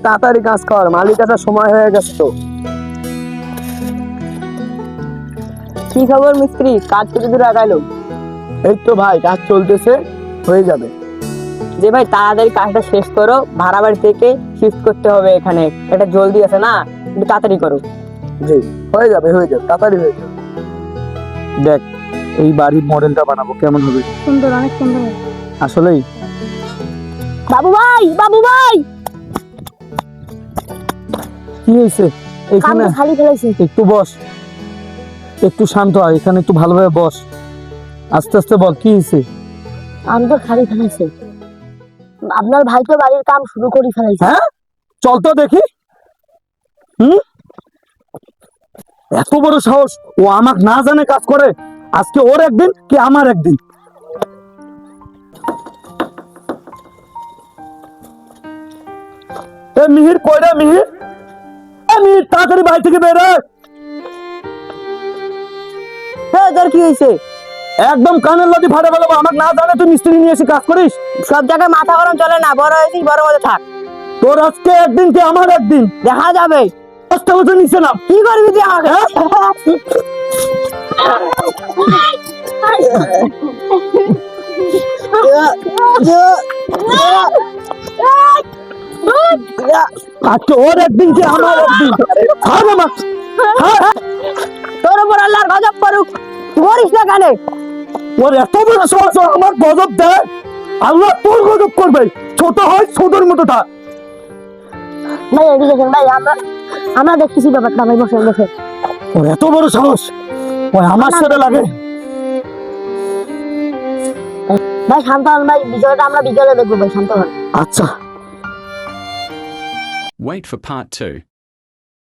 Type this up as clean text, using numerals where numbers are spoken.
তাড়াতাড়ি কাজ কর, মালিক আসার সময় হয়ে গেছে তো। কি খবর মিস্ত্রি, কাজ কত দূর আগাইলো? এই তো ভাই, কাজ চলতেছে, হয়ে যাবে। যে ভাই তাড়াতাড়ি কাজটা শেষ করো, ভাড়া বাড়ি থেকে শিফট করতে হবে এখানে, এটা জলদি আছে না, একটু তাড়াতাড়ি করো। জি, হয়ে যাবে তাড়াতাড়ি হয়ে যাবে। দেখ, এই বাড়ির মডেলটা বানাবো, কেমন হবে? সুন্দর, অনেক সুন্দর। আসলেই বাবু ভাই, বাবু ভাই, কি হয়েছে এখানে? কামটা খালি ফেলাইছি। একটু বস, একটু শান্ত হয়, এখানে একটু ভালোভাবে বস, আস্তে আস্তে বল কি হয়েছে। আমি তো খালি ফেলাইছি, আপনার ভাই তো বাড়ির কাম শুরু করে ফেলাইছে। হ্যাঁ, চল তো দেখি। এত বড় সাহস, ও আমাকে না জানে কাজ করে। আজকে ওর একদিন কি আমার একদিন। এ মিহির, কইরা মিহির, এ মিহির, তাড়াতাড়ি বাড়ি থেকে বের হ। হ্যাঁ, তোর কি হয়েছে? একদম কানের লতি ফাটে ফেলাবো, আমাকে না জানে তুই মিস্ত্রি নিয়ে এসে কাজ করিস। সব জায়গায় মাথা গরম চলে না, বড় হয়েছিস, বড় মতো থাক। তোর আজকে একদিন কি আমার একদিন। দেখা যাবে। 5টা বছর নিচে না। কি করবি তুই আমাকে? আজকে ওর একদিন কি আমার একদিন। ছাড় আমাকে, ছাড়। তোর উপর আল্লাহর গজব করুক, করিস না কেন? ওর এত বড় সাহস, ও আমার গজব দেয়। আল্লাহ তোর গজব করবে। ছোট হয় ছোটর মতো থাক। ভাই এদিকে আসেন ভাই, আমরা দেখতেছি ব্যাপারটা, ভাই বসে বসে। ওর এত বড় সাহস, ওই আমার সাথে লাগে। ভাই শান্ত হন ভাই, বিষয়টা আমরা বিকেলে দেখবো ভাই, শান্ত হন। আচ্ছা। Wait for part 2.